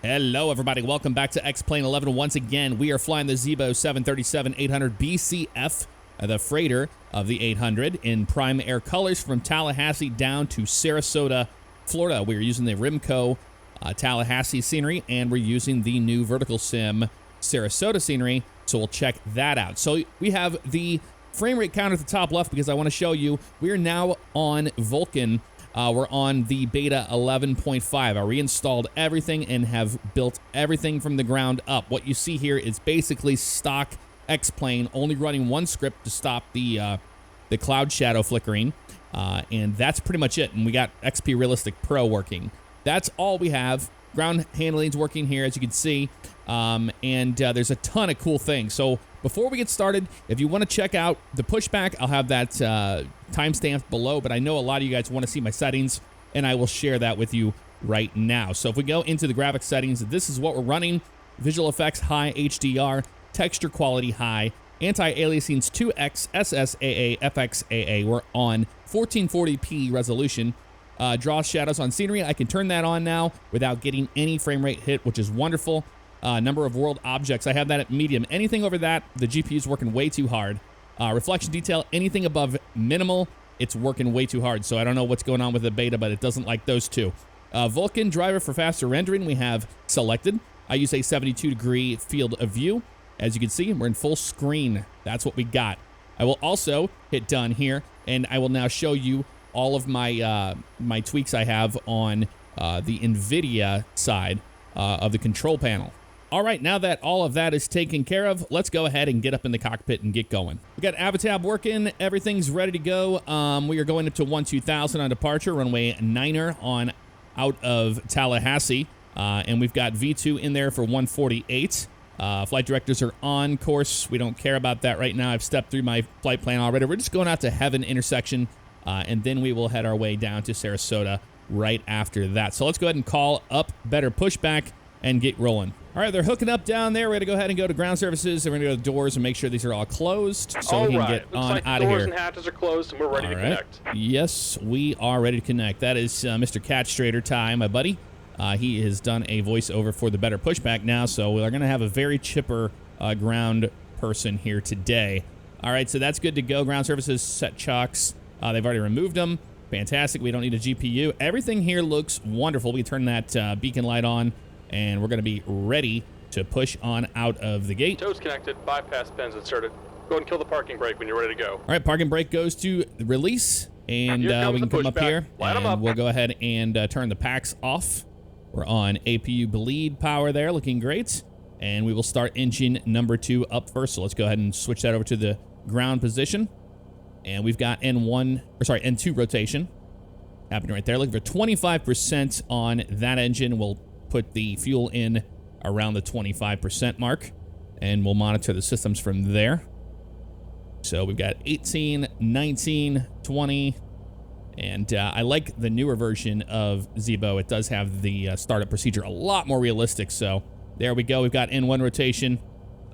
Hello, everybody. Welcome back to X-Plane 11. Once again, we are flying the Zibo 737-800 BCF, the freighter of the 800, in prime air colors from Tallahassee down to Sarasota, Florida. We're using the Rimco Tallahassee scenery, and we're using the new vertical sim Sarasota scenery, so we'll check that out. So we have the frame rate counter at the top left because I want to show you we are now on Vulkan. We're on the beta 11.5. I reinstalled everything and have built everything from the ground up. What you see here is basically stock X-Plane, only running one script to stop the cloud shadow flickering, and that's pretty much it. And we got XP Realistic Pro working. That's all we have. Ground handling's working here, as you can see, and there's a ton of cool things. So before we get started, if you want to check out the Pushback, I'll have that timestamped below, but I know a lot of you guys want to see my settings, and I will share that with you right now. So if we go into the graphics settings, this is what we're running. Visual effects high, HDR, texture quality high, anti-aliasing's 2x, SSAA, FXAA. We're on 1440p resolution. Draw shadows on scenery. I can turn that on now without getting any frame rate hit, which is wonderful. Number of world objects, I have that at medium. Anything over that, the GPU's working way too hard. Reflection detail, anything above minimal, it's working way too hard. So I don't know what's going on with the beta, but it doesn't like those two. Vulkan driver for faster rendering, we have selected. I use a 72-degree field of view. As you can see, we're in full screen. That's what we got. I will also hit done here, and I will now show you all of my my tweaks I have on the NVIDIA side of the control panel. All right, now that all of that is taken care of, let's go ahead and get up in the cockpit and get going. We got Avatab working. Everything's ready to go. We are going up to 12,000 on departure, runway 9er on out of Tallahassee. And we've got V2 in there for 148. Flight directors are on course. We don't care about that right now. I've stepped through my flight plan already. We're just going out to Heaven intersection, and then we will head our way down to Sarasota right after that. So let's go ahead and call up Better Pushback and get rolling. All right, they're hooking up down there. We're going to go ahead and go to ground services. And we're going to go to doors and make sure these are all closed so we can get on out of here. Doors and hatches are closed, and we're ready to connect. Yes, we are ready to connect. That is Mr. Catstrader Ty, my buddy. He has done a voiceover for the Better Pushback now, so we're going to have a very chipper ground person here today. All right, so that's good to go. Ground services set chocks. They've already removed them. Fantastic. We don't need a GPU. Everything here looks wonderful. We turn that beacon light on, and we're going to be ready to push on out of the gate. Toes connected, bypass pins inserted. Go ahead and kill the parking brake when you're ready to go. All right, parking brake goes to release, and we can come up here, and we'll go ahead and turn the packs off. We're on APU bleed power there, looking great. And we will start engine number 2 up first. So let's go ahead and switch that over to the ground position. And we've got N2 rotation happening right there. Looking for 25% on that engine. We'll put the fuel in around the 25% mark, and we'll monitor the systems from there. So we've got 18, 19, 20, and I like the newer version of Zibo. It does have the startup procedure a lot more realistic. So there we go. We've got N1 rotation,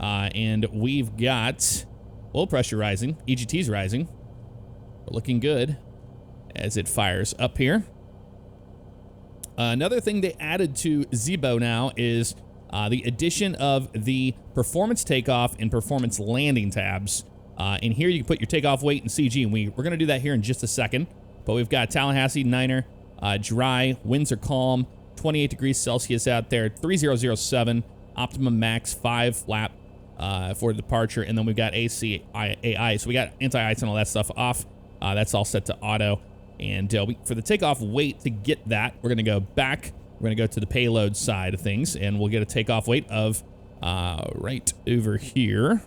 and we've got oil pressure rising. EGT's rising. We're looking good as it fires up here. Another thing they added to Zibo now is the addition of the performance takeoff and performance landing tabs. In here, you can put your takeoff weight and CG, and we're going to do that here in just a second. But we've got Tallahassee 9er, dry, winds are calm, 28 degrees Celsius out there, 3007, optimum max 5 flap for departure, and then we've got AI. So we got anti-ice and all that stuff off. That's all set to auto. And for the takeoff weight, to get that, we're going to go back. We're going to go to the payload side of things, and we'll get a takeoff weight of right over here.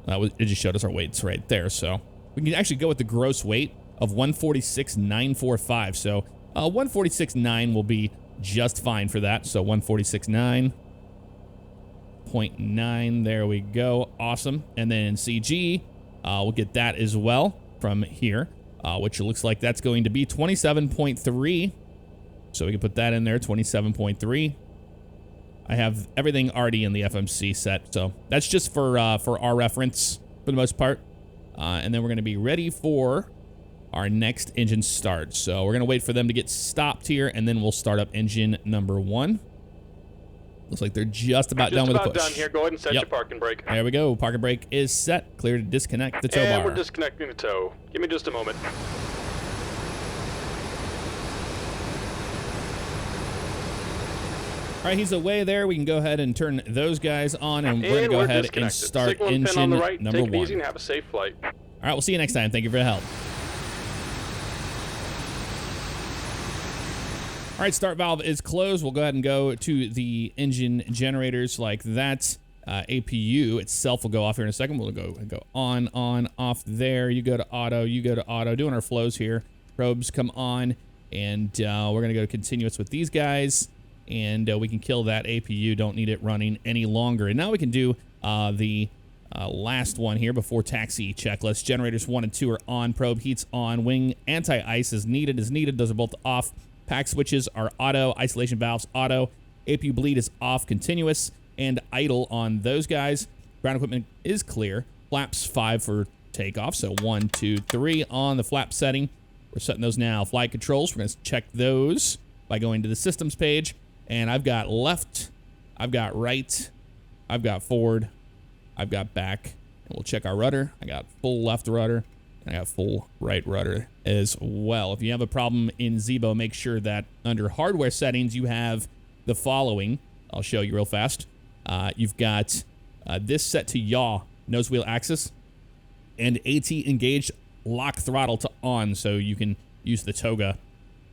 It just showed us our weights right there. So we can actually go with the gross weight of 146,945. So 146.9 will be just fine for that. So 146.9.9. There we go. Awesome. And then in CG, we'll get that as well from here, which looks like that's going to be 27.3. So we can put that in there, 27.3. I have everything already in the FMC set, so that's just for our reference for the most part. And then we're going to be ready for our next engine start. So we're going to wait for them to get stopped here, and then we'll start up engine number 1. Looks like they're just about done with the push. Just about done here. Go ahead and set your parking brake. There we go. Parking brake is set. Clear to disconnect the tow bar. And we're disconnecting the tow. Give me just a moment. All right, he's away there. We can go ahead and turn those guys on, and we're going to go ahead and start Signal engine pin on the right. number Take it 1. easy and have a safe flight. All right, we'll see you next time. Thank you for the help. All right, start valve is closed. We'll go ahead and go to the engine generators like that. APU itself will go off here in a second. We'll go on, off there. You go to auto, you go to auto. Doing our flows here. Probes come on, and we're going to go to continuous with these guys, and we can kill that APU. Don't need it running any longer. And now we can do the last one here before taxi checklist. Generators 1 and 2 are on. Probe heats on. Wing anti-ice is needed. Those are both off. Pack switches are auto. Isolation valves auto. APU bleed is off. Continuous and idle on those guys. Ground equipment is clear. Flaps 5 for takeoff. So 1, 2, 3 on the flap setting. We're setting those now. Flight controls. We're going to check those by going to the systems page. And I've got left. I've got right. I've got forward. I've got back. And we'll check our rudder. I got full left rudder. I got full right rudder as well. If you have a problem in Zibo, make sure that under hardware settings, you have the following. I'll show you real fast. You've got this set to yaw, nose wheel axis, and AT engaged lock throttle to on, so you can use the toga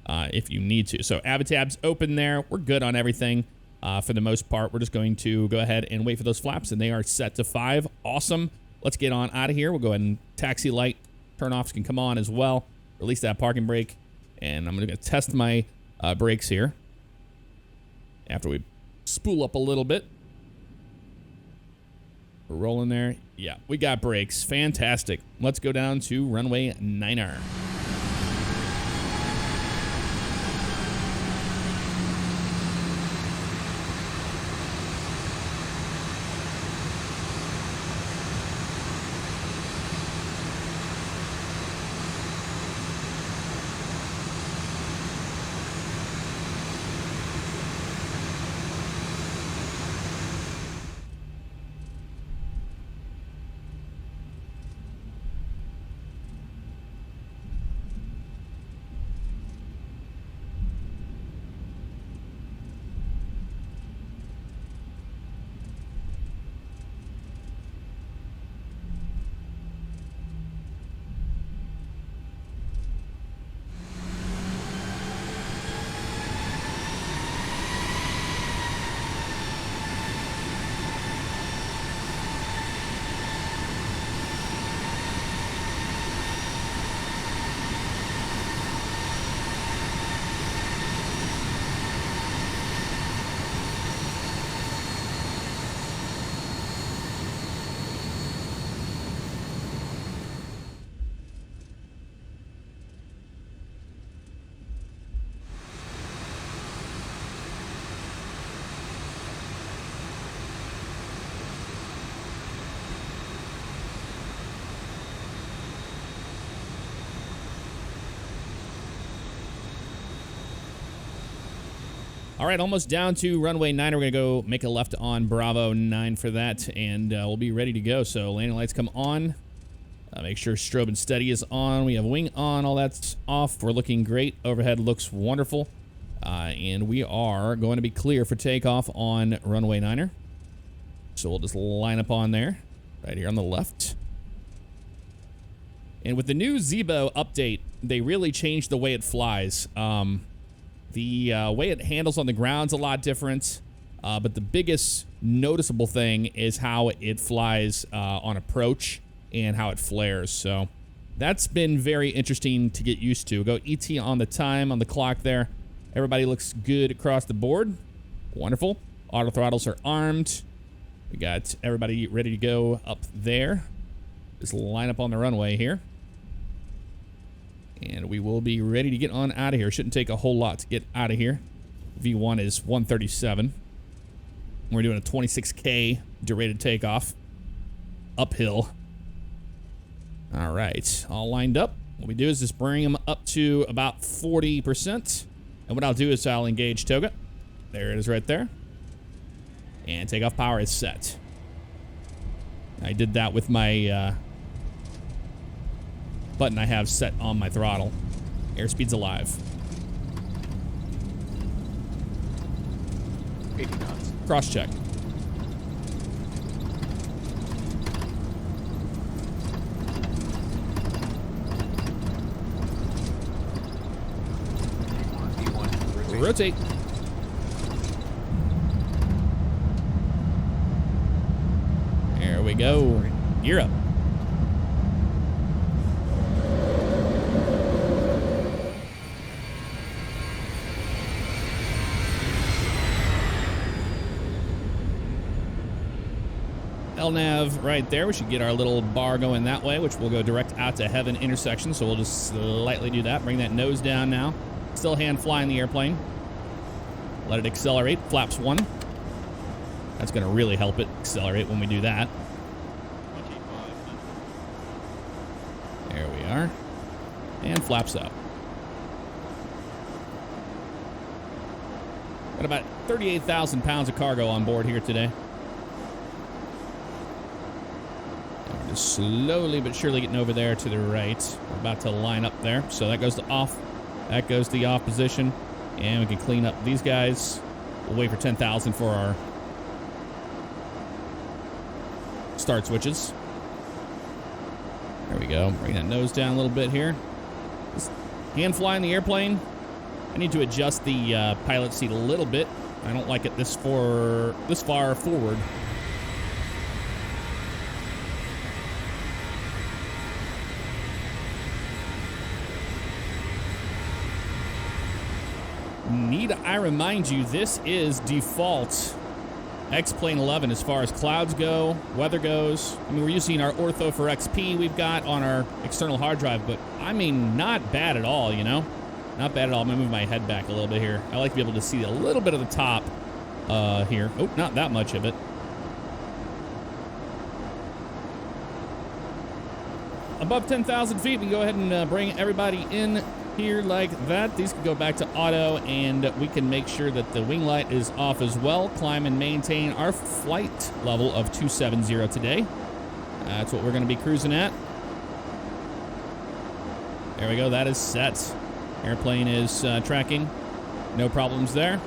if you need to. So Avatab's open there. We're good on everything for the most part. We're just going to go ahead and wait for those flaps, and they are set to 5. Awesome. Let's get on out of here. We'll go ahead and taxi light. Turn-offs can come on as well. Release that parking brake. And I'm going to test my brakes here. After we spool up a little bit. We're rolling there. Yeah, we got brakes. Fantastic. Let's go down to runway 9er. All right, almost down to runway 9. We're going to go make a left on Bravo 9 for that, and we'll be ready to go. So landing lights come on. Make sure strobe and steady is on. We have wing on. All that's off. We're looking great. Overhead looks wonderful. And we are going to be clear for takeoff on runway 9er. So we'll just line up on there, right here on the left. And with the new Zibo update, they really changed the way it flies. The way it handles on the ground's a lot different, but the biggest noticeable thing is how it flies on approach and how it flares. So that's been very interesting to get used to. Go ET on the time on the clock there. Everybody looks good across the board. Wonderful. Auto throttles are armed. We got everybody ready to go up there. Just line up on the runway here. And we will be ready to get on out of here. Shouldn't take a whole lot to get out of here. V1 is 137. We're doing a 26K derated takeoff. Uphill. All right. All lined up. What we do is just bring them up to about 40%. And what I'll do is I'll engage toga. There it is right there. And takeoff power is set. I did that with my button I have set on my throttle. Airspeed's alive. 80 knots. Cross check. D1. Rotate. There we go. Gear up. LNAV right there. We should get our little bar going that way, which will go direct out to Heaven intersection. So we'll just slightly do that. Bring that nose down now. Still hand flying the airplane. Let it accelerate. Flaps 1. That's going to really help it accelerate when we do that. There we are. And flaps up. Got about 38,000 pounds of cargo on board here today. Slowly but surely getting over there to the right. We're about to line up there. So that goes to off. That goes to the off position. And we can clean up these guys. We'll wait for 10,000 for our start switches. There we go. Bring that nose down a little bit here. Just hand flying the airplane. I need to adjust the pilot seat a little bit. I don't like it this far forward. Need I remind you, this is default X-Plane 11 as far as clouds go, weather goes. I mean, we're using our Ortho for XP we've got on our external hard drive, but I mean, not bad at all, you know? Not bad at all. I'm gonna move my head back a little bit here. I like to be able to see a little bit of the top here. Oh, not that much of it. Above 10,000 feet, we can go ahead and bring everybody in here like that. These can go back to auto, and we can make sure that the wing light is off as well. Climb and maintain our flight level of 270 today. That's what we're going to be cruising at. There we go. That is set. Airplane is tracking. No problems there.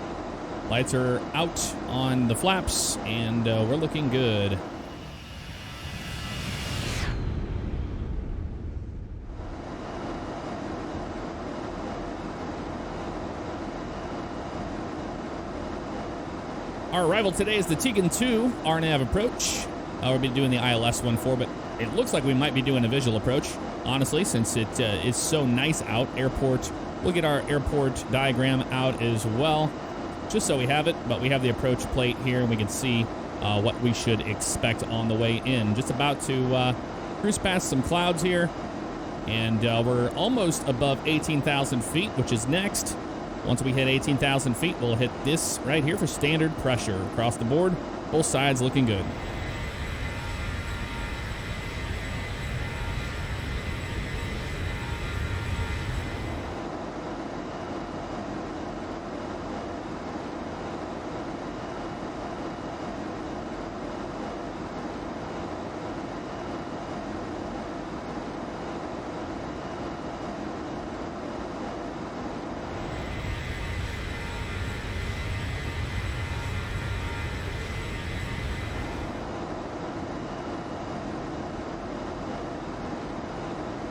Lights are out on the flaps, and we're looking good. Our arrival today is the Tegan 2 RNAV approach. We'll be doing the ILS 1-4, but it looks like we might be doing a visual approach, honestly, since it is so nice out. Airport, we'll get our airport diagram out as well, just so we have it, but we have the approach plate here, and we can see what we should expect on the way in. Just about to cruise past some clouds here, and we're almost above 18,000 feet, which is next. Once we hit 18,000 feet, we'll hit this right here for standard pressure across the board. Both sides looking good.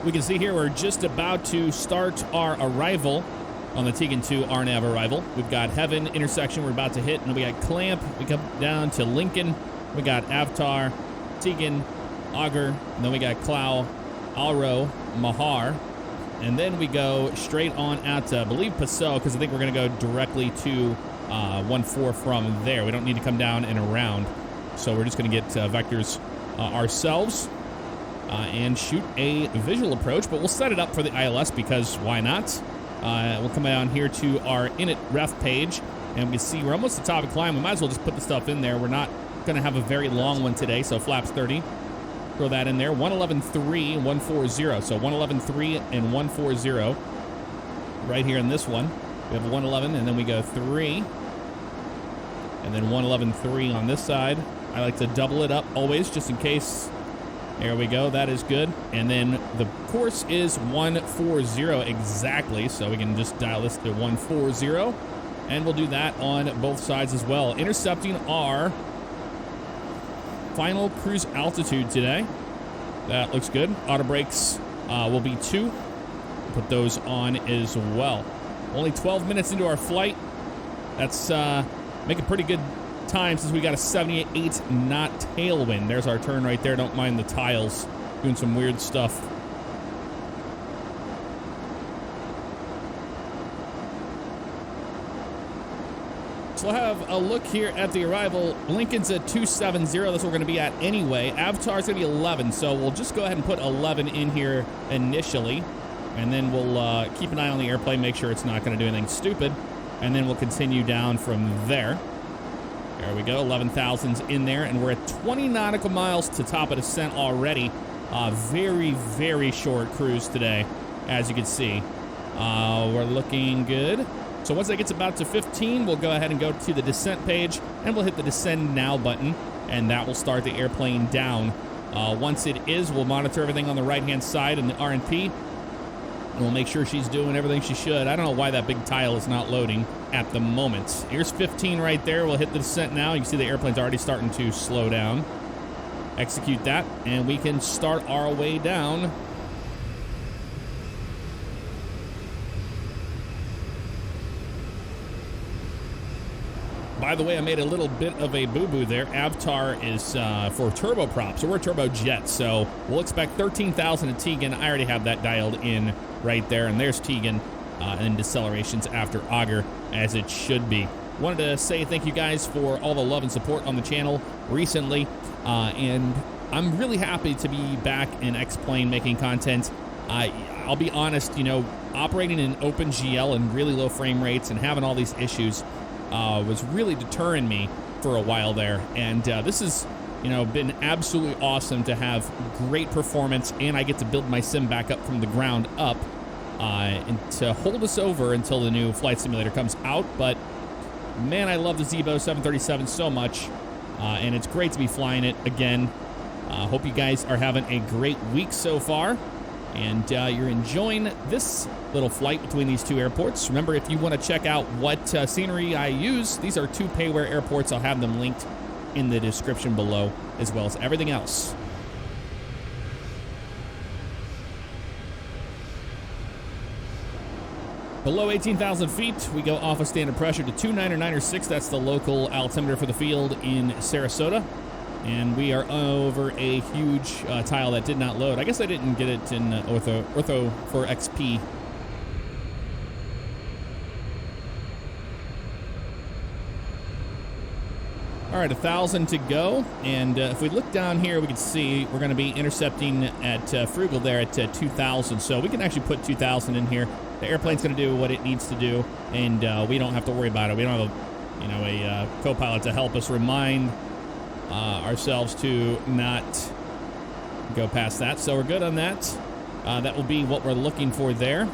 We can see here we're just about to start our arrival on the Tegan 2 RNAV arrival. We've got Heaven intersection we're about to hit, and we got Clamp. We come down to Lincoln. We got Avatar, Tegan, Auger, and then we got Clow, Alro, Mahar. And then we go straight on out to, I believe, Passau, because I think we're going to go directly to 1-4 from there. We don't need to come down and around. So we're just going to get vectors ourselves. And shoot a visual approach, but we'll set it up for the ILS because why not? We'll come down here to our init ref page, and we can see we're almost at the top of the climb. We might as well just put the stuff in there. We're not going to have a very long one today, so flaps 30. Throw that in there. 111.3 and 140. So 111.3 and 140 right here in this one. We have a 111, and then we go 3. And then 111.3 on this side. I like to double it up always, just in case. There we go. That is good. And then the course is 140 exactly. So we can just dial this to 140. And we'll do that on both sides as well. Intercepting our final cruise altitude today. That looks good. Auto brakes will be 2. Put those on as well. Only 12 minutes into our flight. That's making pretty good time since we got a 78 knot tailwind. There's our turn right there. Don't mind the tiles doing some weird stuff. So we'll have a look here at the arrival. Lincoln's at 270. That's what we're going to be at anyway. Avatar's going to be 11. So we'll just go ahead and put 11 in here initially. And then we'll keep an eye on the airplane, make sure it's not going to do anything stupid. And then we'll continue down from there. There we go, 11,000's in there, and we're at 20 nautical miles to top of descent already. Very, very short cruise today, as you can see. We're looking good. So once it gets about to 15, we'll go ahead and go to the descent page, and we'll hit the descend now button, and that will start the airplane down. Once it is, we'll monitor everything on the right-hand side in the RNP, and we'll make sure she's doing everything she should. I don't know why that big tile is not loading at the moment. Here's 15 right there. We'll hit the descent now. You can see the airplane's already starting to slow down. Execute that, and we can start our way down. By the way, I made a little bit of a boo-boo there. Avatar is for turboprop, so we're turbojet. So we'll expect 13,000 at Tegan. I already have that dialed in right there, and there's Tegan, and decelerations after Auger, as it should be. Wanted to say thank you guys for all the love and support on the channel recently, and I'm really happy to be back in X-Plane making content. I'll be honest, you know, operating in OpenGL and really low frame rates and having all these issues was really deterring me for a while there, and this has, you know, been absolutely awesome to have great performance, and I get to build my sim back up from the ground up, and to hold us over until the new flight simulator comes out. But man, I love the Zibo 737 so much, and it's great to be flying it again. Hope you guys are having a great week so far, and you're enjoying this little flight between these two airports. Remember, if you want to check out what scenery I use, these are 2 payware airports. I'll have them linked in the description below, as well as everything else. Below 18,000 feet, we go off of standard pressure to 299.6. That's the local altimeter for the field in Sarasota. And we are over a huge tile that did not load. I guess I didn't get it in ortho for XP. All right, 1,000 to go. And if we look down here, we can see we're going to be intercepting at Frugal there at 2,000. So we can actually put 2,000 in here. The airplane's going to do what it needs to do, and we don't have to worry about it. We don't have a co-pilot to help us remind ourselves to not go past that. So we're good on that. That will be what we're looking for there.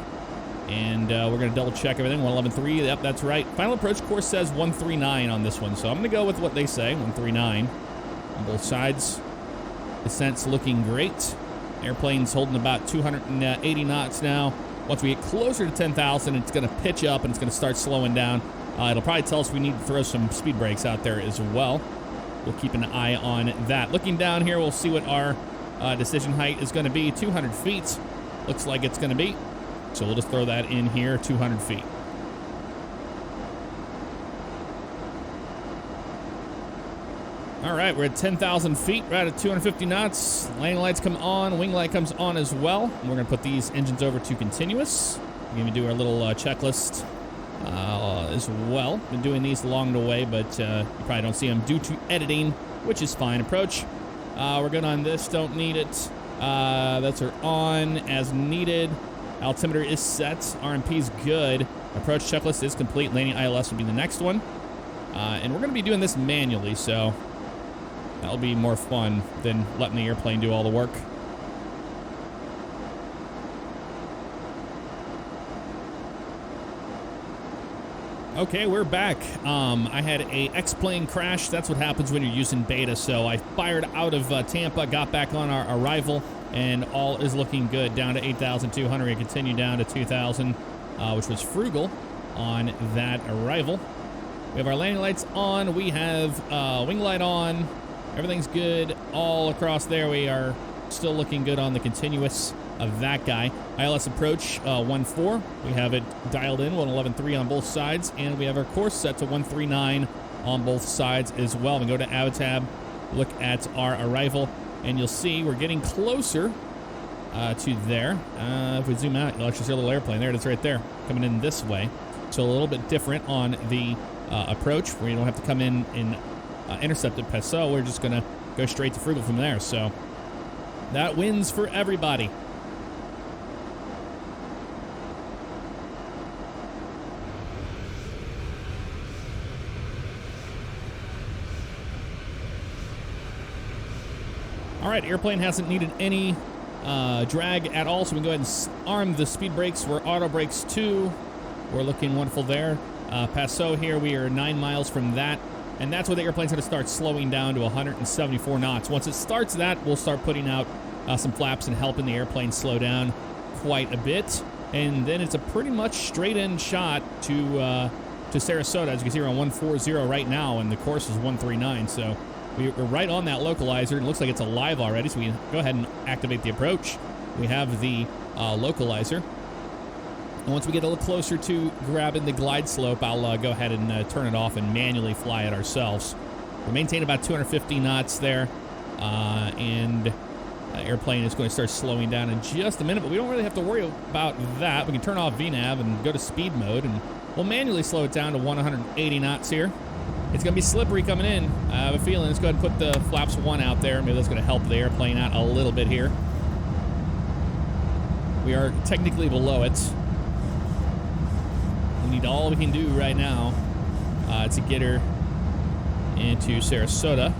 And we're going to double check everything. 111.3, yep, that's right. Final approach course says 139 on this one, so I'm going to go with what they say, 139 on both sides. Descent's looking great. Airplane's holding about 280 knots now. Once we get closer to 10,000, it's going to pitch up and it's going to start slowing down. It'll probably tell us we need to throw some speed brakes out there as well. We'll keep an eye on that. Looking down here, we'll see what our decision height is going to be. 200 feet looks like it's going to be. So we'll just throw that in here, 200 feet. All right, we're at 10,000 feet, right at 250 knots. Landing lights come on, wing light comes on as well. And we're going to put these engines over to continuous. We're going to do our little checklist as well. Been doing these along the way, but you probably don't see them due to editing, which is fine. Approach. We're good on this, don't need it. That's our on as needed. Altimeter is set. RMP is good. Approach checklist is complete. Landing ILS will be the next one. And we're going to be doing this manually, so that'll be more fun than letting the airplane do all the work. Okay, we're back. I had a X-plane crash. That's what happens when you're using beta. So I fired out of Tampa, got back on our arrival, and all is looking good. Down to 8,200. We continue down to 2,000, which was frugal on that arrival. We have our landing lights on. We have wing light on. Everything's good all across there. We are still looking good on the continuous of that guy. ILS approach 1-4. We have it dialed in 111.3 on both sides, and we have our course set to 139 on both sides as well. We go to Avatab, look at our arrival, and you'll see we're getting closer to there. If we zoom out, you'll actually see a little airplane. There it is right there, coming in this way. So a little bit different on the approach, where you don't have to come in and intercept at Passau. We're just going to go straight to frugal from there. So that wins for everybody. All right, airplane hasn't needed any drag at all, so we can go ahead and arm the speed brakes. We're auto brakes 2. We're looking wonderful there. Passau here, we are 9 miles from that, and that's where the airplane's going to start slowing down to 174 knots. Once it starts that, we'll start putting out some flaps and helping the airplane slow down quite a bit, and then it's a pretty much straight-in shot to Sarasota. As you can see, we're on 140 right now, and the course is 139, so we're right on that localizer. It looks like it's alive already, so we can go ahead and activate the approach. We have the localizer. And once we get a little closer to grabbing the glide slope, I'll go ahead and turn it off and manually fly it ourselves. We maintain about 250 knots there, and the airplane is going to start slowing down in just a minute, but we don't really have to worry about that. We can turn off VNAV and go to speed mode, and we'll manually slow it down to 180 knots here. It's going to be slippery coming in. I have a feeling. Let's go ahead and put the flaps 1 out there. Maybe that's going to help the airplane out a little bit here. We are technically below it. We need all we can do right now to get her into Sarasota.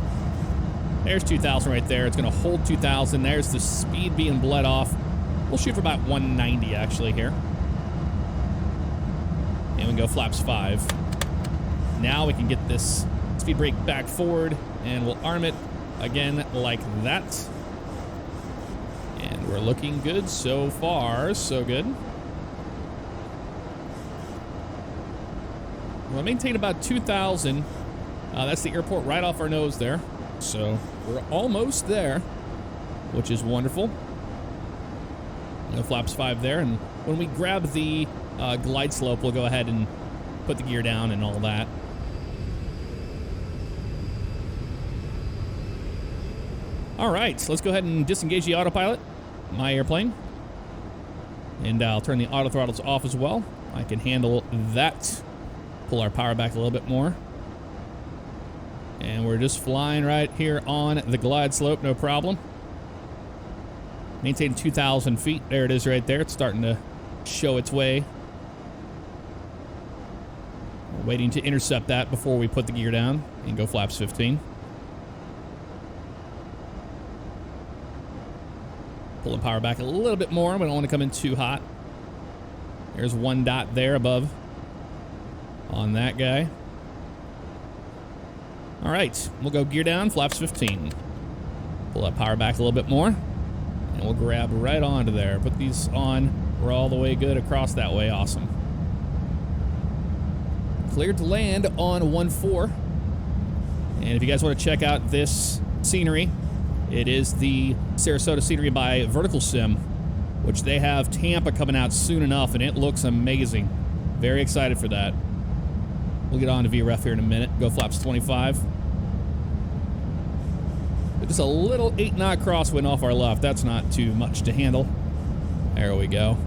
There's 2,000 right there. It's going to hold 2,000. There's the speed being bled off. We'll shoot for about 190 actually here. And we go flaps 5. Now we can get this speed brake back forward, and we'll arm it again like that. And we're looking good so far, so good. We'll maintain about 2,000. That's the airport right off our nose there. So we're almost there, which is wonderful. Flaps 5 there, and when we grab the glide slope, we'll go ahead and put the gear down and all that. All right, so let's go ahead and disengage the autopilot, my airplane. And I'll turn the auto throttles off as well. I can handle that. Pull our power back a little bit more. And we're just flying right here on the glide slope, no problem. Maintain 2,000 feet. There it is right there. It's starting to show its way. We're waiting to intercept that before we put the gear down and go flaps 15. Pulling power back a little bit more. We don't want to come in too hot. There's 1 dot there above on that guy. All right, we'll go gear down, flaps 15. Pull that power back a little bit more, and we'll grab right onto there. Put these on. We're all the way good across that way. Awesome. Cleared to land on 1-4. And if you guys want to check out this scenery, it is the Sarasota scenery by Vertical Sim, which they have Tampa coming out soon enough, and it looks amazing. Very excited for that. We'll get on to VREF here in a minute. Go flaps 25. Just a little 8-knot crosswind off our left. That's not too much to handle. There we go.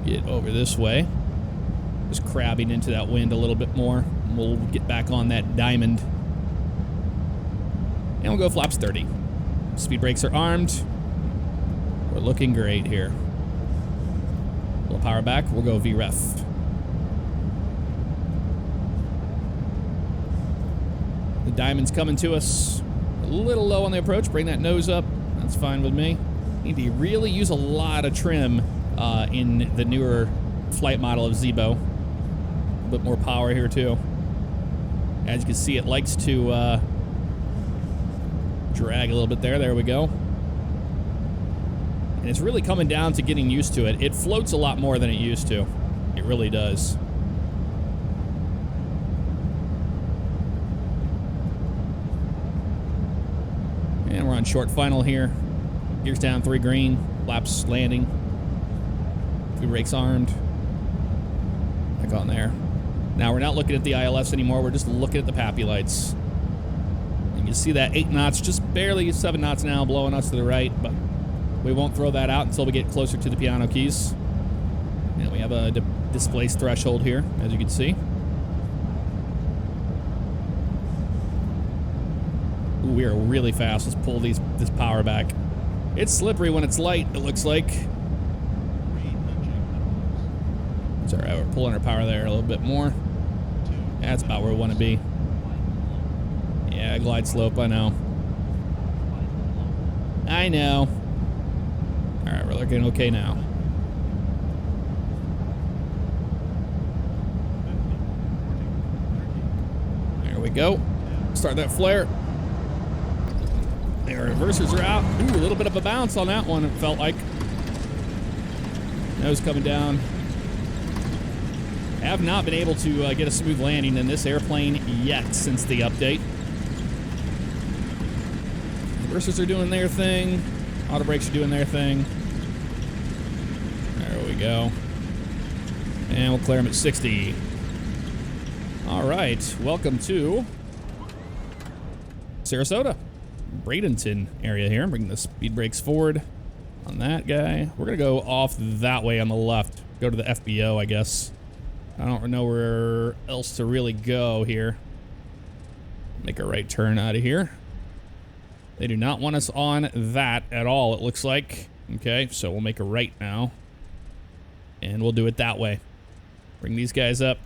Get over this way. Just crabbing into that wind a little bit more. We'll get back on that diamond. And we'll go flaps 30. Speed brakes are armed. We're looking great here. We'll power back. We'll go VREF. The diamond's coming to us. A little low on the approach. Bring that nose up. That's fine with me. Need to really use a lot of trim in the newer flight model of Zibo. bit more power here too. As you can see, it likes to drag a little bit there. There we go. And it's really coming down to getting used to it. It floats a lot more than it used to. It really does. And we're on short final here. Gears down, 3 green. Flaps landing. 2 brakes armed. Back on there. Now we're not looking at the ILS anymore. We're just looking at the PAPI lights. You can see that 8 knots, just barely 7 knots now, blowing us to the right, but we won't throw that out until we get closer to the piano keys. And we have a displaced threshold here, as you can see. Ooh, we are really fast. Let's pull this power back. It's slippery when it's light, it looks like. It's all right, we're pulling our power there a little bit more. That's about where we want to be. Yeah, glide slope, I know. I know. All right, we're looking okay now. There we go. Start that flare. The reversers are out. Ooh, a little bit of a bounce on that one, it felt like. Nose coming down. I have not been able to get a smooth landing in this airplane yet since the update. Reversers are doing their thing. Auto brakes are doing their thing. There we go. And we'll clear them at 60. All right, welcome to Sarasota. Bradenton area here. Bring the speed brakes forward on that guy. We're gonna go off that way on the left. Go to the FBO, I guess. I don't know where else to really go here. Make a right turn out of here. They do not want us on that at all, it looks like. Okay, so we'll make a right now. And we'll do it that way. Bring these guys up.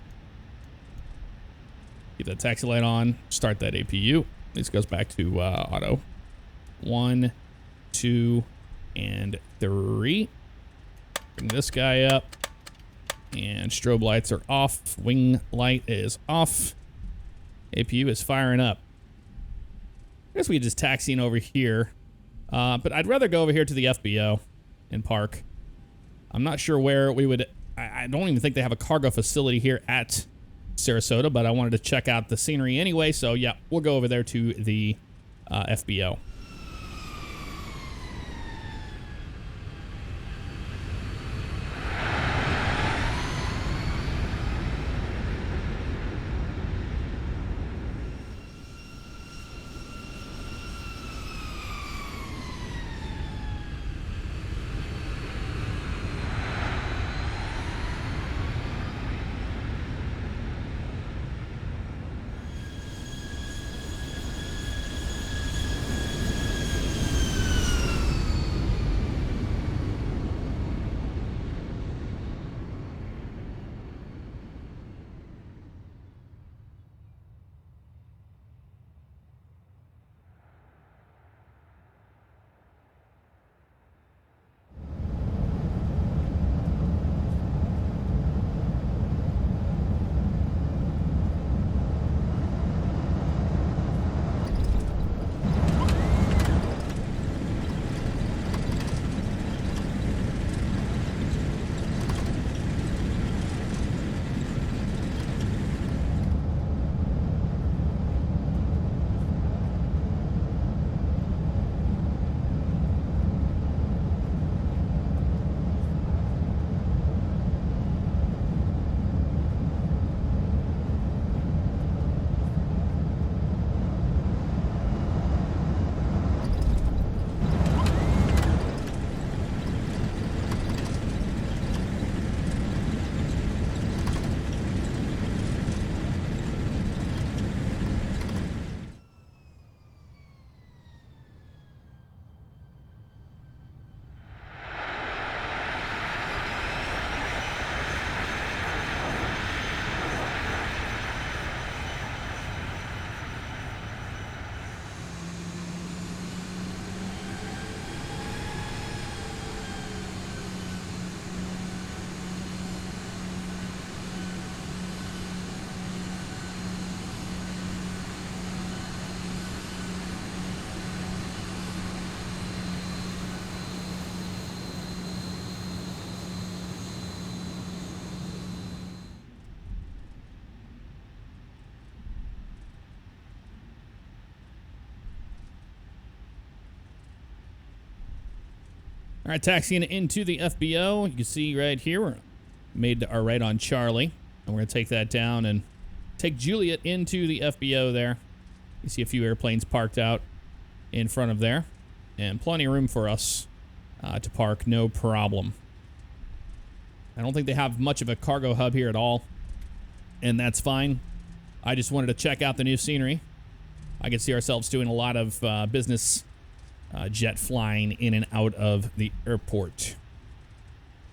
Keep that taxi light on. Start that APU. This goes back to auto. 1, 2, and 3. Bring this guy up. And strobe lights are off. Wing light is off. APU is firing up. I guess we could just taxiing over here. But I'd rather go over here to the FBO and park. I'm not sure where we would... I don't even think they have a cargo facility here at Sarasota, but I wanted to check out the scenery anyway, so yeah, we'll go over there to the FBO. All right, taxiing into the FBO. You can see right here, we're made our right on Charlie. And we're going to take that down and take Juliet into the FBO there. You see a few airplanes parked out in front of there. And plenty of room for us to park, no problem. I don't think they have much of a cargo hub here at all. And that's fine. I just wanted to check out the new scenery. I can see ourselves doing a lot of business jet flying in and out of the airport.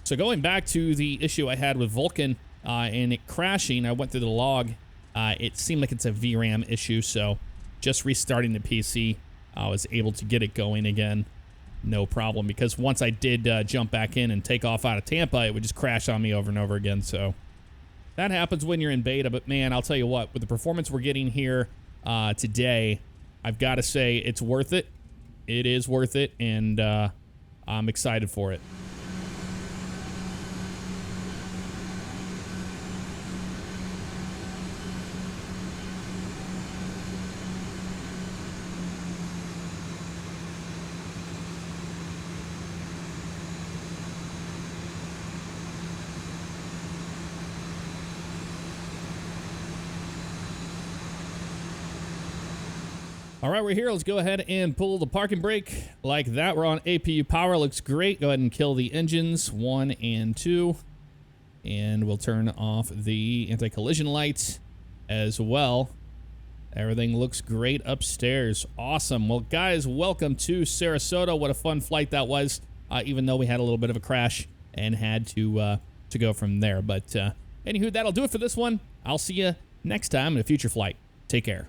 So going back to the issue I had with Vulcan and it crashing, I went through the log. It seemed like it's a VRAM issue, so just restarting the PC, I was able to get it going again. No problem, because once I did jump back in and take off out of Tampa, it would just crash on me over and over again. So that happens when you're in beta, but man, I'll tell you what, with the performance we're getting here today, I've got to say it's worth it. It is worth it, and I'm excited for it. All right, we're here. Let's go ahead and pull the parking brake like that. We're on APU power. Looks great. Go ahead and kill the engines, 1 and 2. And we'll turn off the anti-collision light as well. Everything looks great upstairs. Awesome. Well, guys, welcome to Sarasota. What a fun flight that was, even though we had a little bit of a crash and had to go from there. But anywho, that'll do it for this one. I'll see you next time in a future flight. Take care.